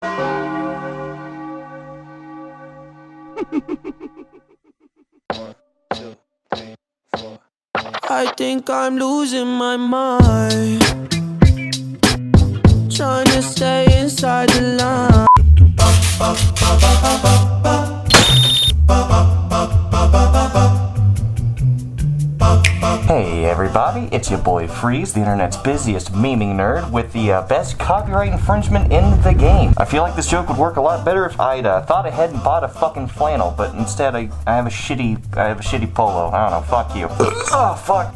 I think I'm losing my mind, trying to stay inside the line. Hey everybody, it's your boy Freeze, the internet's busiest memeing nerd, with the best copyright infringement in the game. I feel like this joke would work a lot better if I'd thought ahead and bought a fucking flannel, but instead I have a shitty polo. I don't know, fuck you. Oh fuck.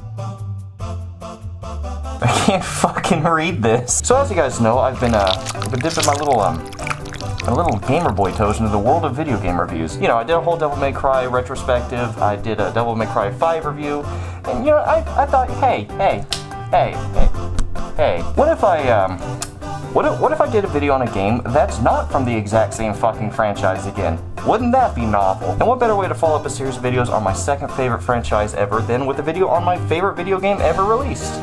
I can't fucking read this. So as you guys know, I've been dipping my little gamer boy toes into the world of video game reviews. You know, I did a whole Devil May Cry retrospective, I did a Devil May Cry 5 review, and you know, I thought, hey, what if I did a video on a game that's not from the exact same fucking franchise again? Wouldn't that be novel? And what better way to follow up a series of videos on my second favorite franchise ever than with a video on my favorite video game ever released?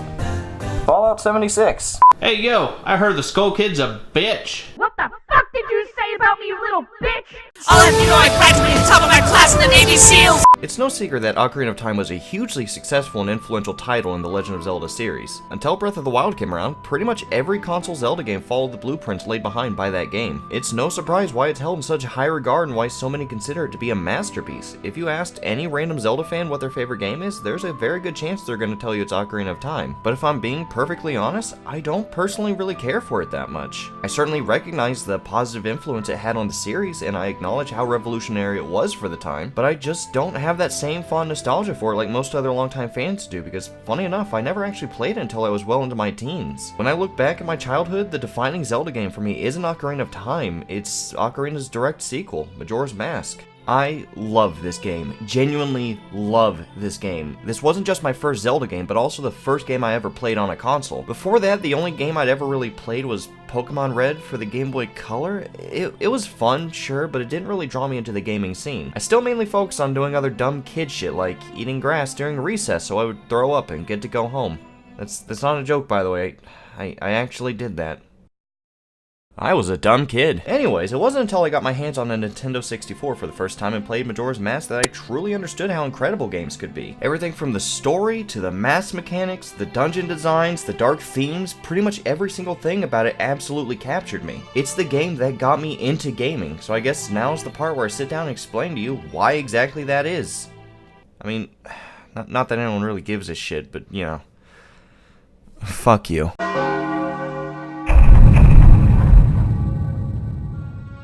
Fallout 76. Hey yo, I heard the Skull Kid's a bitch. What the fuck did you say about me, you little bitch? I'll have you know I graduated top of my class in the Navy SEALs! It's no secret that Ocarina of Time was a hugely successful and influential title in the Legend of Zelda series. Until Breath of the Wild came around, pretty much every console Zelda game followed the blueprints laid behind by that game. It's no surprise why it's held in such high regard and why so many consider it to be a masterpiece. If you asked any random Zelda fan what their favorite game is, there's a very good chance they're going to tell you it's Ocarina of Time. But if I'm being perfectly honest, I don't personally really care for it that much. I certainly recognize the positive influence it had on the series, and I acknowledge how revolutionary it was for the time, but I just don't have that same fond nostalgia for it like most other longtime fans do, because funny enough, I never actually played it until I was well into my teens. When I look back at my childhood, the defining Zelda game for me isn't Ocarina of Time, it's Ocarina's direct sequel, Majora's Mask. I love this game, genuinely love this game. This wasn't just my first Zelda game, but also the first game I ever played on a console. Before that, the only game I'd ever really played was Pokemon Red for the Game Boy Color. It was fun, sure, but it didn't really draw me into the gaming scene. I still mainly focused on doing other dumb kid shit like eating grass during recess so I would throw up and get to go home. That's not a joke, by the way. I actually did that. I was a dumb kid. Anyways, it wasn't until I got my hands on a Nintendo 64 for the first time and played Majora's Mask that I truly understood how incredible games could be. Everything from the story, to the mask mechanics, the dungeon designs, the dark themes, pretty much every single thing about it absolutely captured me. It's the game that got me into gaming, so I guess now's the part where I sit down and explain to you why exactly that is. I mean, not that anyone really gives a shit, but you know. Fuck you.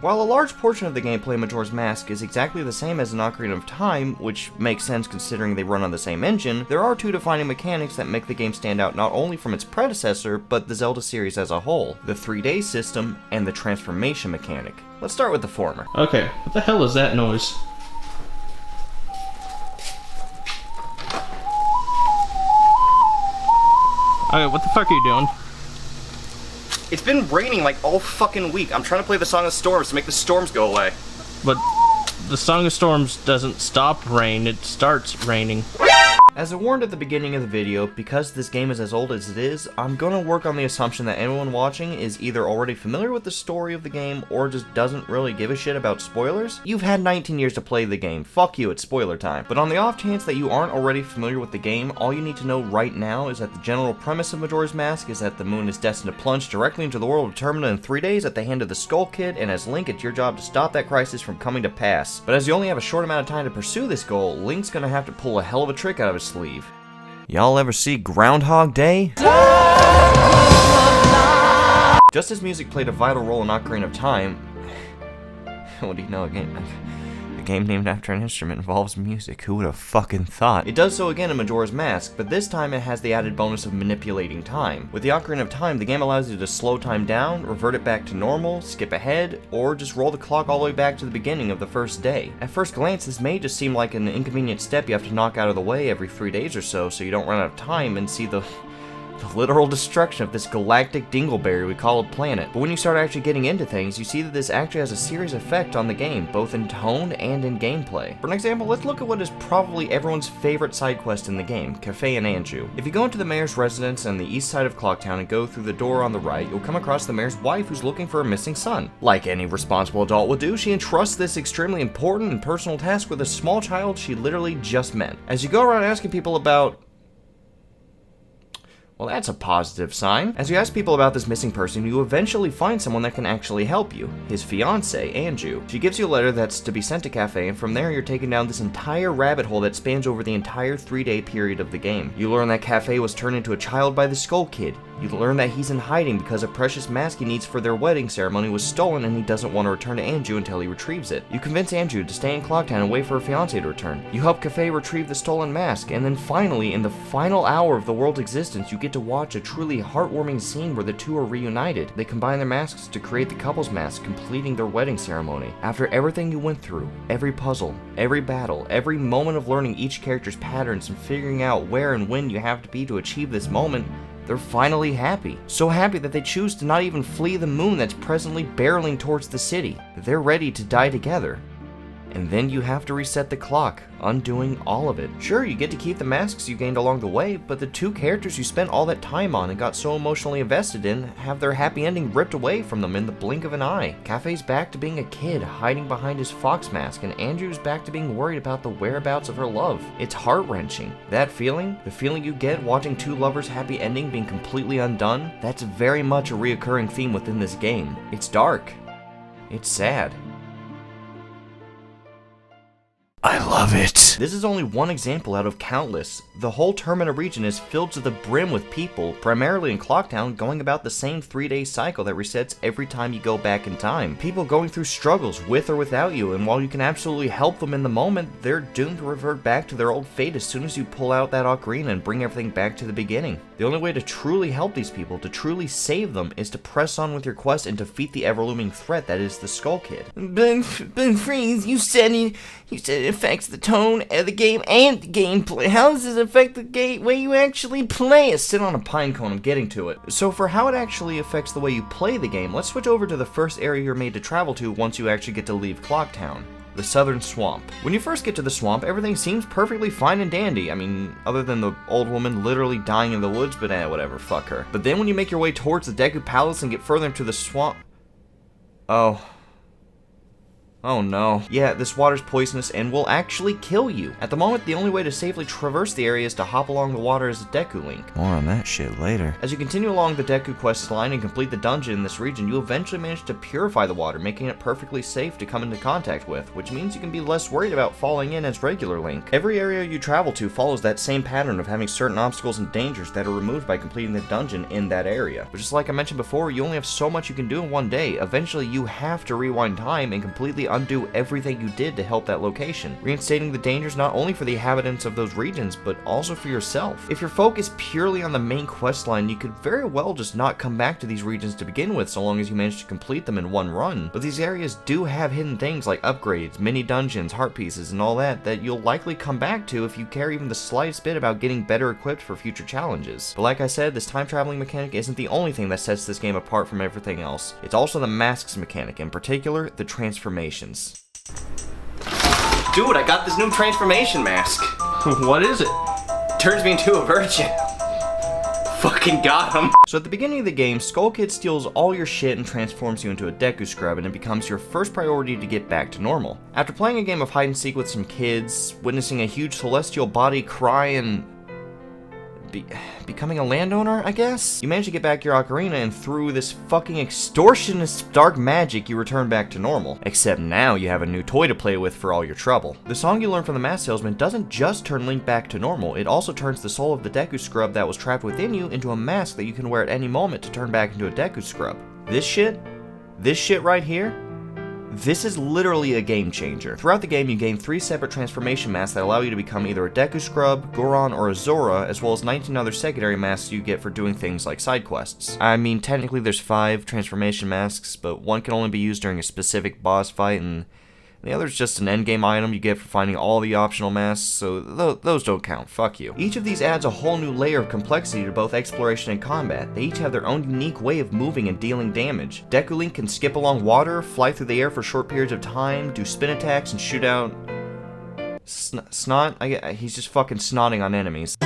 While a large portion of the gameplay in Majora's Mask is exactly the same as in Ocarina of Time, which makes sense considering they run on the same engine, there are two defining mechanics that make the game stand out not only from its predecessor, but the Zelda series as a whole: the 3-day system and the transformation mechanic. Let's start with the former. Okay, what the hell is that noise? Okay, what the fuck are you doing? It's been raining like all fucking week. I'm trying to play the Song of Storms to make the storms go away. But the Song of Storms doesn't stop rain, it starts raining. As I warned at the beginning of the video, because this game is as old as it is, I'm gonna work on the assumption that anyone watching is either already familiar with the story of the game or just doesn't really give a shit about spoilers. You've had 19 years to play the game, fuck you, it's spoiler time. But on the off chance that you aren't already familiar with the game, all you need to know right now is that the general premise of Majora's Mask is that the moon is destined to plunge directly into the world of Termina in 3 days at the hand of the Skull Kid, and as Link, it's your job to stop that crisis from coming to pass. But as you only have a short amount of time to pursue this goal, Link's gonna have to pull a hell of a trick out of his sleeve. Y'all ever see Groundhog Day? Just as music played a vital role in Ocarina of Time, what do you know, a game named after an instrument involves music. Who would have fucking thought? It does so again in Majora's Mask, but this time it has the added bonus of manipulating time. With the Ocarina of Time, the game allows you to slow time down, revert it back to normal, skip ahead, or just roll the clock all the way back to the beginning of the first day. At first glance, this may just seem like an inconvenient step you have to knock out of the way every 3 days or so you don't run out of time and see the the literal destruction of this galactic dingleberry we call a planet. But when you start actually getting into things, you see that this actually has a serious effect on the game, both in tone and in gameplay. For an example, let's look at what is probably everyone's favorite side quest in the game, Cafe and Anju. If you go into the mayor's residence on the east side of Clocktown and go through the door on the right, you'll come across the mayor's wife who's looking for a missing son. Like any responsible adult would do, she entrusts this extremely important and personal task with a small child she literally just met. As you go around asking people about... well, that's a positive sign. As you ask people about this missing person, you eventually find someone that can actually help you. His fiancée, Anju. She gives you a letter that's to be sent to Cafe, and from there you're taken down this entire rabbit hole that spans over the entire 3-day period of the game. You learn that Cafe was turned into a child by the Skull Kid. You learn that he's in hiding because a precious mask he needs for their wedding ceremony was stolen and he doesn't want to return to Anju until he retrieves it. You convince Anju to stay in Clocktown and wait for her fiancé to return. You help Cafe retrieve the stolen mask, and then finally, in the final hour of the world's existence, you get to watch a truly heartwarming scene where the two are reunited. They combine their masks to create the couple's mask, completing their wedding ceremony. After everything you went through, every puzzle, every battle, every moment of learning each character's patterns and figuring out where and when you have to be to achieve this moment, they're finally happy. So happy that they choose to not even flee the moon that's presently barreling towards the city. They're ready to die together. And then you have to reset the clock, undoing all of it. Sure, you get to keep the masks you gained along the way, but the two characters you spent all that time on and got so emotionally invested in have their happy ending ripped away from them in the blink of an eye. Cafe's back to being a kid hiding behind his fox mask, and Anju's back to being worried about the whereabouts of her love. It's heart-wrenching. That feeling, the feeling you get watching two lovers' happy ending being completely undone, that's very much a reoccurring theme within this game. It's dark. It's sad. I love it. This is only one example out of countless. The whole Termina region is filled to the brim with people, primarily in Clocktown, going about the same 3-day cycle that resets every time you go back in time. People going through struggles with or without you, and while you can absolutely help them in the moment, they're doomed to revert back to their old fate as soon as you pull out that ocarina and bring everything back to the beginning. The only way to truly help these people, to truly save them, is to press on with your quest and defeat the ever-looming threat that is the Skull Kid. But Freeze, you said it affects the tone of the game and the gameplay. How does this affect the way you actually play it? Sit on a pine cone, I'm getting to it. So for how it actually affects the way you play the game, let's switch over to the first area you're made to travel to once you actually get to leave Clocktown. The Southern Swamp. When you first get to the swamp, everything seems perfectly fine and dandy. I mean, other than the old woman literally dying in the woods, but whatever, fuck her. But then when you make your way towards the Deku Palace and get further into the swamp... Oh no. Yeah, this water's poisonous and will actually kill you. At the moment, the only way to safely traverse the area is to hop along the water as a Deku Link. More on that shit later. As you continue along the Deku quest line and complete the dungeon in this region, you eventually manage to purify the water, making it perfectly safe to come into contact with, which means you can be less worried about falling in as regular Link. Every area you travel to follows that same pattern of having certain obstacles and dangers that are removed by completing the dungeon in that area. But just like I mentioned before, you only have so much you can do in one day. Eventually, you have to rewind time and completely undo everything you did to help that location, reinstating the dangers not only for the inhabitants of those regions, but also for yourself. If you're focused purely on the main quest line, you could very well just not come back to these regions to begin with, so long as you manage to complete them in one run. But these areas do have hidden things like upgrades, mini dungeons, heart pieces, and all that you'll likely come back to if you care even the slightest bit about getting better equipped for future challenges. But like I said, this time traveling mechanic isn't the only thing that sets this game apart from everything else. It's also the masks mechanic, in particular, the transformations. Dude, I got this new transformation mask. What is it? Turns me into a virgin. Fucking got him. So at the beginning of the game, Skull Kid steals all your shit and transforms you into a Deku Scrub, and it becomes your first priority to get back to normal. After playing a game of hide and seek with some kids, witnessing a huge celestial body cry and becoming a landowner, I guess? You manage to get back your ocarina, and through this fucking extortionist dark magic, you return back to normal. Except now you have a new toy to play with for all your trouble. The song you learn from the mask salesman doesn't just turn Link back to normal, it also turns the soul of the Deku Scrub that was trapped within you into a mask that you can wear at any moment to turn back into a Deku Scrub. This shit right here, this is literally a game changer. Throughout the game, you gain 3 separate transformation masks that allow you to become either a Deku Scrub, Goron, or a Zora, as well as 19 other secondary masks you get for doing things like side quests. I mean, technically there's 5 transformation masks, but one can only be used during a specific boss fight, and and the other is just an endgame item you get for finding all the optional masks, so those don't count, fuck you. Each of these adds a whole new layer of complexity to both exploration and combat. They each have their own unique way of moving and dealing damage. Deku Link can skip along water, fly through the air for short periods of time, do spin attacks, and shoot out... snot? He's just fucking snotting on enemies.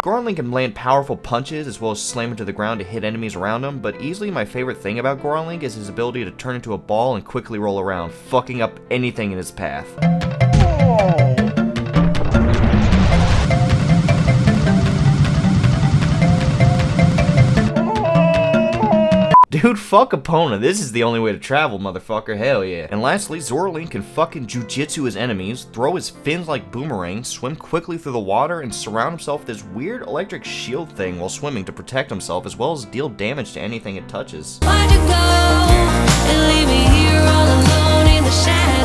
Goron Link can land powerful punches as well as slam into the ground to hit enemies around him, but easily my favorite thing about Goron Link is his ability to turn into a ball and quickly roll around, fucking up anything in his path. Dude, fuck Epona. This is the only way to travel, motherfucker. Hell yeah. And lastly, Zora Link can fucking jujitsu his enemies, throw his fins like boomerangs, swim quickly through the water, and surround himself with this weird electric shield thing while swimming to protect himself, as well as deal damage to anything it touches. Why'd you go and leave me here all alone in the shadows?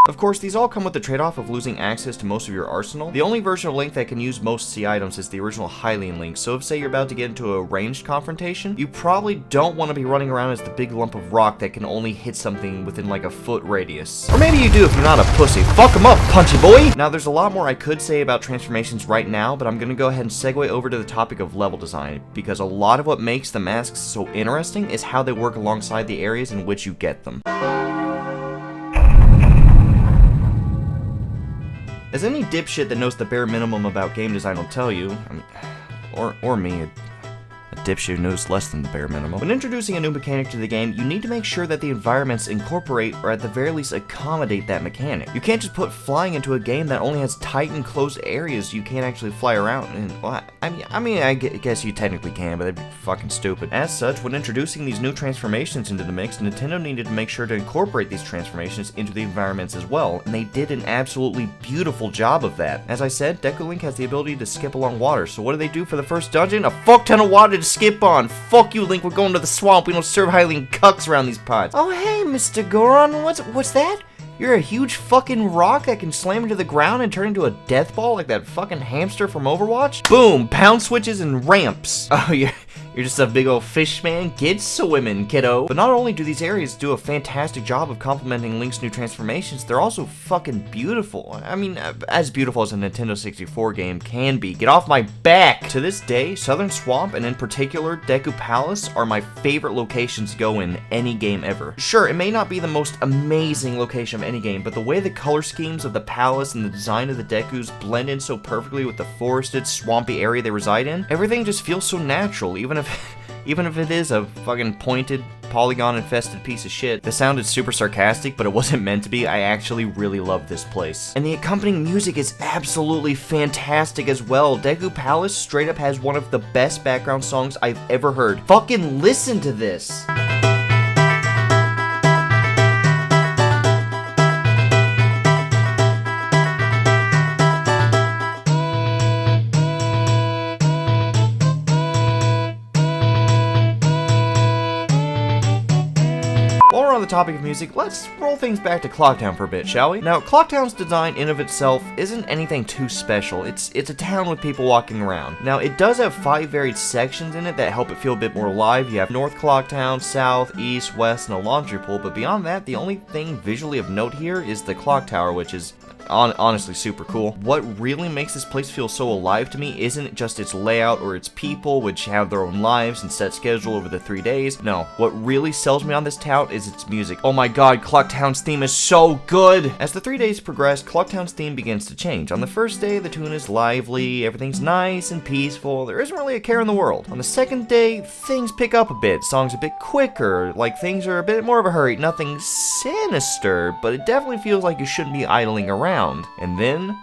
Of course, these all come with the trade-off of losing access to most of your arsenal. The only version of Link that can use most C items is the original Hylian Link, so if say you're about to get into a ranged confrontation, you probably don't want to be running around as the big lump of rock that can only hit something within like a foot radius. Or maybe you do if you're not a pussy. Fuck him up, punchy boy! Now there's a lot more I could say about transformations right now, but I'm gonna go ahead and segue over to the topic of level design, because a lot of what makes the masks so interesting is how they work alongside the areas in which you get them. As any dipshit that knows the bare minimum about game design will tell you, I mean, or me, a dipshit who knows less than the bare minimum. When introducing a new mechanic to the game, you need to make sure that the environments incorporate or at the very least accommodate that mechanic. You can't just put flying into a game that only has tight and closed areas you can't actually fly around in. Well, I guess you technically can, but that'd be fucking stupid. As such, when introducing these new transformations into the mix, Nintendo needed to make sure to incorporate these transformations into the environments as well, and they did an absolutely beautiful job of that. As I said, Deku Link has the ability to skip along water, so what do they do for the first dungeon? A fuck ton of water to skip on. Fuck you, Link, we're going to the swamp. We don't serve Hylian cucks around these pots. Oh hey, Mr. Goron, what's that? You're a huge fucking rock that can slam into the ground and turn into a death ball like that fucking hamster from Overwatch? Boom, pound switches and ramps. Oh, you're just a big old fish man. Get swimming, kiddo. But not only do these areas do a fantastic job of complementing Link's new transformations, they're also fucking beautiful. I mean, as beautiful as a Nintendo 64 game can be. Get off my back! To this day, Southern Swamp, and in particular, Deku Palace, are my favorite locations to go in any game ever. Sure, it may not be the most amazing location of any game, but the way the color schemes of the palace and the design of the Dekus blend in so perfectly with the forested, swampy area they reside in, everything just feels so natural, even if it is a fucking pointed, polygon-infested piece of shit. This sounded super sarcastic, but it wasn't meant to be. I actually really love this place. And the accompanying music is absolutely fantastic as well. Deku Palace straight up has one of the best background songs I've ever heard. Fucking listen to this! While we're on the topic of music, let's roll things back to Clocktown for a bit, shall we? Now, Clocktown's design in of itself isn't anything too special. It's a town with people walking around. Now, it does have 5 varied sections in it that help it feel a bit more alive. You have North Clocktown, South, East, West, and a laundry pool, but beyond that, the only thing visually of note here is the clock tower, which is honestly super cool. What really makes this place feel so alive to me isn't just its layout or its people, which have their own lives and set schedule over the 3 days. No, what really sells me on this town is its music. Oh my god, Clocktown's theme is so good! As the 3 days progress, Clocktown's theme begins to change. On the first day, the tune is lively, everything's nice and peaceful, there isn't really a care in the world. On the second day, things pick up a bit, songs a bit quicker, like things are a bit more of a hurry, nothing sinister, but it definitely feels like you shouldn't be idling around. And then,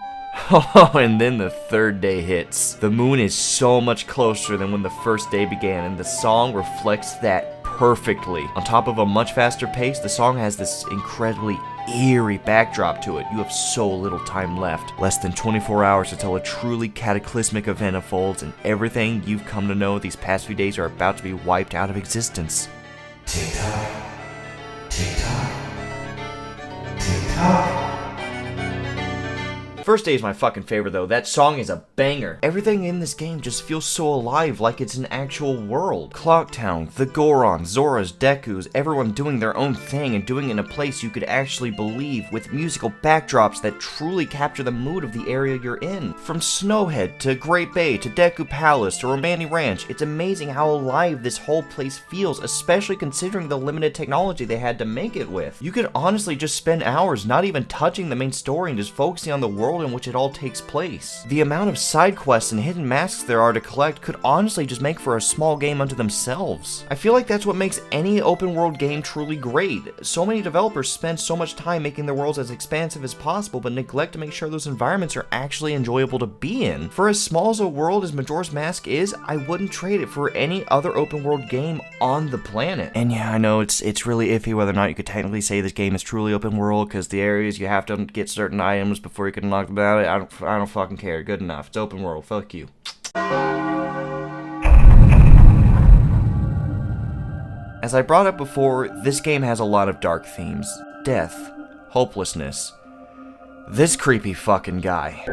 and then the third day hits. The moon is so much closer than when the first day began, and the song reflects that perfectly. On top of a much faster pace, the song has this incredibly eerie backdrop to it. You have so little time left. Less than 24 hours until a truly cataclysmic event unfolds, and everything you've come to know these past few days are about to be wiped out of existence. Tick-tock. Tick-tock. Tick-tock. First day is my fucking favorite though. That song is a banger. Everything in this game just feels so alive, like it's an actual world. Clocktown, the Gorons, Zoras, Dekus, everyone doing their own thing and doing it in a place you could actually believe, with musical backdrops that truly capture the mood of the area you're in. From Snowhead to Great Bay to Deku Palace to Romani Ranch, it's amazing how alive this whole place feels, especially considering the limited technology they had to make it with. You could honestly just spend hours not even touching the main story and just focusing on the world in which it all takes place. The amount of side quests and hidden masks there are to collect could honestly just make for a small game unto themselves. I feel like that's what makes any open world game truly great. So many developers spend so much time making their worlds as expansive as possible, but neglect to make sure those environments are actually enjoyable to be in. For as small as a world as Majora's Mask is, I wouldn't trade it for any other open world game on the planet. And yeah, I know it's really iffy whether or not you could technically say this game is truly open world, because the areas you have to get certain items before you can unlock them out. I don't fucking care. Good enough. It's open world. Fuck you. As I brought up before, this game has a lot of dark themes. Death. Hopelessness. This creepy fucking guy.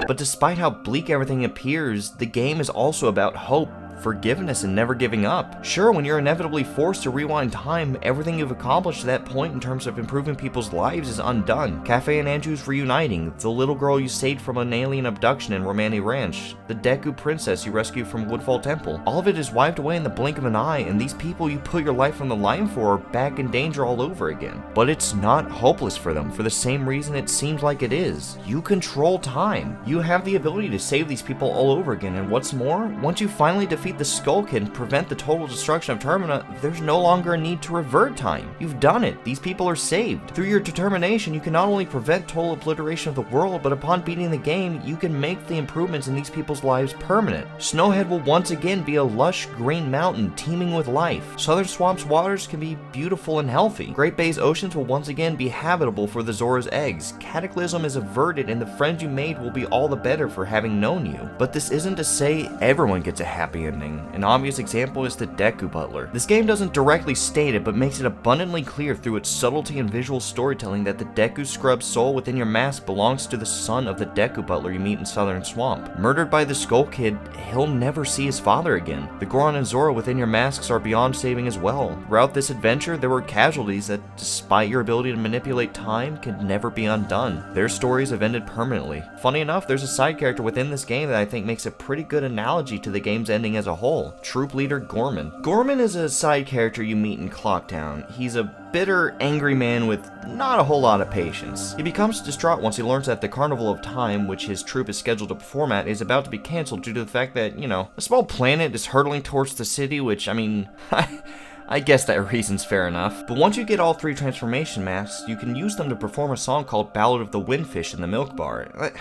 But despite how bleak everything appears, the game is also about hope, forgiveness, and never giving up. Sure, when you're inevitably forced to rewind time, everything you've accomplished to that point in terms of improving people's lives is undone. Cafe and Andrew's reuniting, the little girl you saved from an alien abduction in Romani Ranch, the Deku princess you rescued from Woodfall Temple. All of it is wiped away in the blink of an eye, and these people you put your life on the line for are back in danger all over again. But it's not hopeless for them, for the same reason it seems like it is. You control time. You have the ability to save these people all over again, and what's more, once you finally defeat the Skull Kid and prevent the total destruction of Termina, there's no longer a need to revert time. You've done it. These people are saved. Through your determination, you can not only prevent total obliteration of the world, but upon beating the game, you can make the improvements in these people's lives permanent. Snowhead will once again be a lush green mountain teeming with life. Southern Swamp's waters can be beautiful and healthy. Great Bay's oceans will once again be habitable for the Zora's eggs. Cataclysm is averted, and the friends you made will be all the better for having known you. But this isn't to say everyone gets a happy ending. An obvious example is the Deku Butler. This game doesn't directly state it, but makes it abundantly clear through its subtlety and visual storytelling that the Deku Scrub's soul within your mask belongs to the son of the Deku Butler you meet in Southern Swamp. Murdered by the Skull Kid, he'll never see his father again. The Goron and Zora within your masks are beyond saving as well. Throughout this adventure, there were casualties that, despite your ability to manipulate time, could never be undone. Their stories have ended permanently. Funny enough, there's a side character within this game that I think makes a pretty good analogy to the game's ending as a whole. Troop Leader Gorman. Gorman is a side character you meet in Clocktown. He's a bitter, angry man with not a whole lot of patience. He becomes distraught once he learns that the Carnival of Time, which his troop is scheduled to perform at, is about to be cancelled due to the fact that, you know, a small planet is hurtling towards the city, which, I mean, I guess that reason's fair enough. But once you get all 3 transformation masks, you can use them to perform a song called Ballad of the Windfish in the Milk Bar.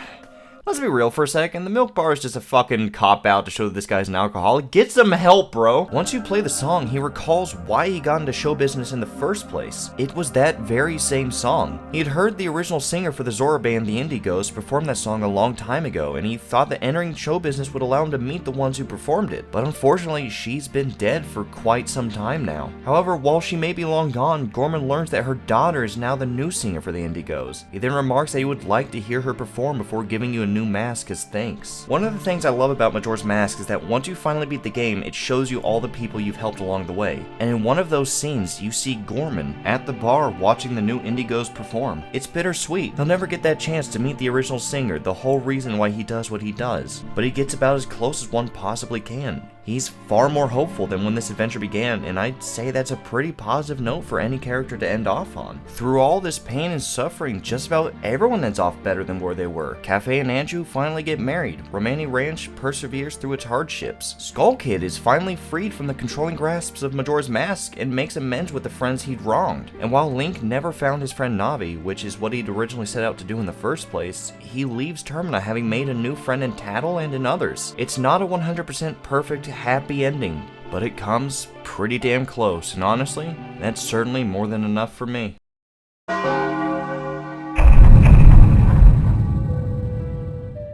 Let's be real for a second, the milk bar is just a fucking cop-out to show that this guy's an alcoholic. Get some help, bro! Once you play the song, he recalls why he got into show business in the first place. It was that very same song. He had heard the original singer for the Zora band, the Indigos, perform that song a long time ago, and he thought that entering show business would allow him to meet the ones who performed it. But unfortunately, she's been dead for quite some time now. However, while she may be long gone, Gorman learns that her daughter is now the new singer for the Indigos. He then remarks that he would like to hear her perform before giving you a new mask as thanks. One of the things I love about Majora's Mask is that once you finally beat the game, it shows you all the people you've helped along the way. And in one of those scenes, you see Gorman at the bar watching the new Indigos perform. It's bittersweet. He'll never get that chance to meet the original singer, the whole reason why he does what he does. But he gets about as close as one possibly can. He's far more hopeful than when this adventure began, and I'd say that's a pretty positive note for any character to end off on. Through all this pain and suffering, just about everyone ends off better than where they were. Cafe and Andrew finally get married. Romani Ranch perseveres through its hardships. Skull Kid is finally freed from the controlling grasps of Majora's Mask and makes amends with the friends he'd wronged. And while Link never found his friend Navi, which is what he'd originally set out to do in the first place, he leaves Termina having made a new friend in Tattle and in others. It's not a 100% perfect, happy ending, but it comes pretty damn close, and honestly, that's certainly more than enough for me.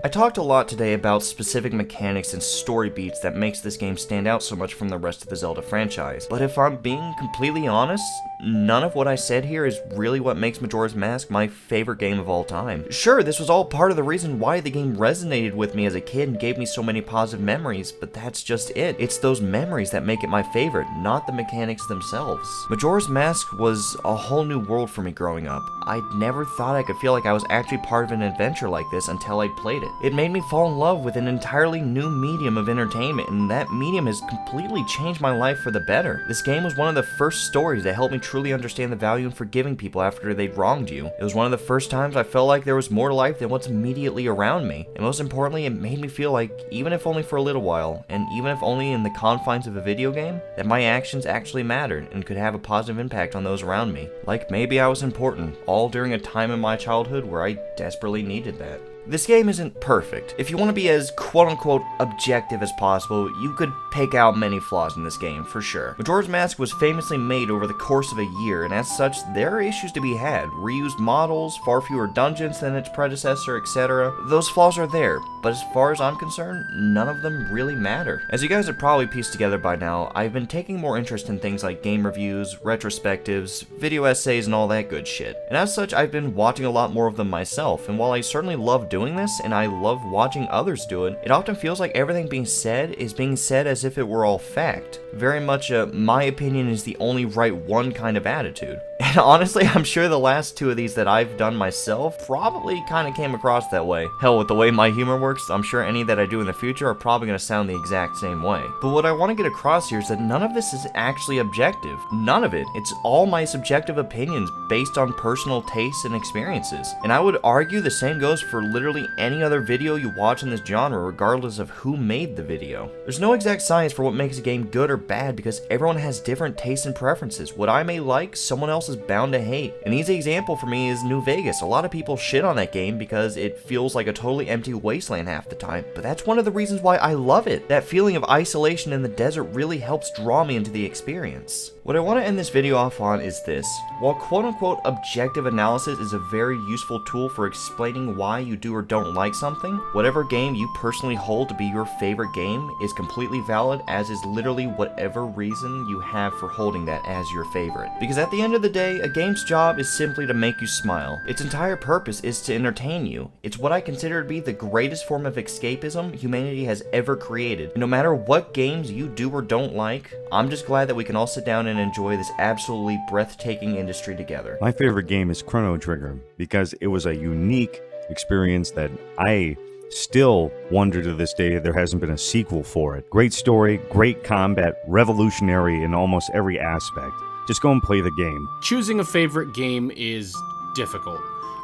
I talked a lot today about specific mechanics and story beats that makes this game stand out so much from the rest of the Zelda franchise, but if I'm being completely honest, none of what I said here is really what makes Majora's Mask my favorite game of all time. Sure, this was all part of the reason why the game resonated with me as a kid and gave me so many positive memories, but that's just it. It's those memories that make it my favorite, not the mechanics themselves. Majora's Mask was a whole new world for me growing up. I never thought I could feel like I was actually part of an adventure like this until I played it. It made me fall in love with an entirely new medium of entertainment, and that medium has completely changed my life for the better. This game was one of the first stories that helped me truly understand the value in forgiving people after they'd wronged you. It was one of the first times I felt like there was more to life than what's immediately around me. And most importantly, it made me feel like, even if only for a little while, and even if only in the confines of a video game, that my actions actually mattered and could have a positive impact on those around me. Like maybe I was important, all during a time in my childhood where I desperately needed that. This game isn't perfect. If you want to be as quote-unquote objective as possible, you could pick out many flaws in this game, for sure. Majora's Mask was famously made over the course of a year, and as such, there are issues to be had. Reused models, far fewer dungeons than its predecessor, etc. Those flaws are there, but as far as I'm concerned, none of them really matter. As you guys have probably pieced together by now, I've been taking more interest in things like game reviews, retrospectives, video essays, and all that good shit. And as such, I've been watching a lot more of them myself, and while I certainly love doing this, and I love watching others do it, it often feels like everything being said is being said as if it were all fact. Very much a my opinion is the only right one kind of attitude. And honestly, I'm sure the last two of these that I've done myself probably kind of came across that way. Hell, with the way my humor works, I'm sure any that I do in the future are probably going to sound the exact same way. But what I want to get across here is that none of this is actually objective. None of it. It's all my subjective opinions based on personal tastes and experiences. And I would argue the same goes for literally any other video you watch in this genre, regardless of who made the video. There's no exact science for what makes a game good or bad because everyone has different tastes and preferences. What I may like, someone else is bound to hate. An easy example for me is New Vegas. A lot of people shit on that game because it feels like a totally empty wasteland half the time, but that's one of the reasons why I love it. That feeling of isolation in the desert really helps draw me into the experience. What I want to end this video off on is this. While quote-unquote objective analysis is a very useful tool for explaining why you do or don't like something, whatever game you personally hold to be your favorite game is completely valid, as is literally whatever reason you have for holding that as your favorite. Because at the end of the day, a game's job is simply to make you smile. Its entire purpose is to entertain you. It's what I consider to be the greatest form of escapism humanity has ever created. And no matter what games you do or don't like, I'm just glad that we can all sit down and enjoy this absolutely breathtaking industry together. My favorite game is Chrono Trigger because it was a unique experience that I still wonder to this day there hasn't been a sequel for it. Great story, great combat, revolutionary in almost every aspect. Just go and play the game. Choosing a favorite game is difficult.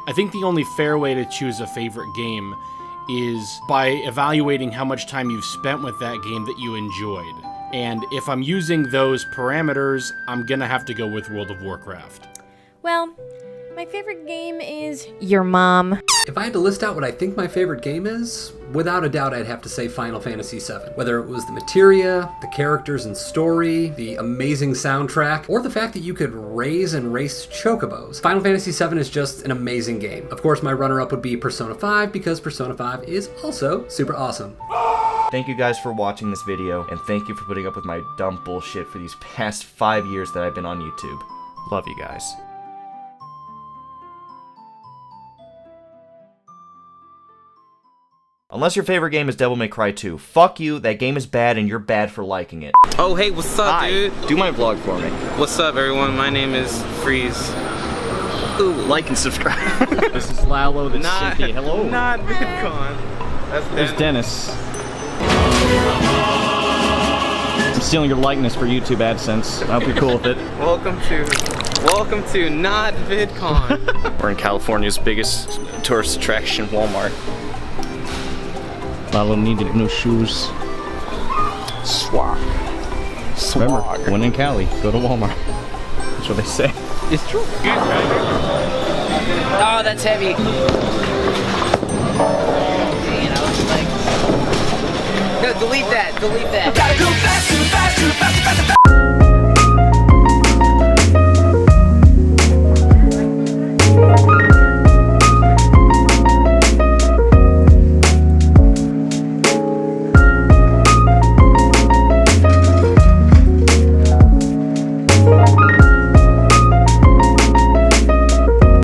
I think the only fair way to choose a favorite game is by evaluating how much time you've spent with that game that you enjoyed. And if I'm using those parameters, I'm gonna have to go with World of Warcraft. Well, my favorite game is your mom. If I had to list out what I think my favorite game is, without a doubt I'd have to say Final Fantasy VII. Whether it was the materia, the characters and story, the amazing soundtrack, or the fact that you could raise and race chocobos, Final Fantasy VII is just an amazing game. Of course, my runner-up would be Persona 5 because Persona 5 is also super awesome. Thank you guys for watching this video, and thank you for putting up with my dumb bullshit for these past 5 years that I've been on YouTube. Love you guys. Unless your favorite game is Devil May Cry 2. Fuck you, that game is bad and you're bad for liking it. Oh, hey, what's up, dude? Do my vlog for me. What's up, everyone? My name is Freeze. Ooh, like and subscribe. This is Lalo, this is Cynthia. Hello. Not VidCon. There's Dennis. I'm stealing your likeness for YouTube AdSense. I hope you're cool with it. Welcome to not VidCon. We're in California's biggest tourist attraction, Walmart. Lalo needed new shoes. Swag. Remember, when in Cali, go to Walmart. That's what they say. It's true. Oh, that's heavy. You know, like... No, delete that. Delete that. Gotta go faster, faster, faster.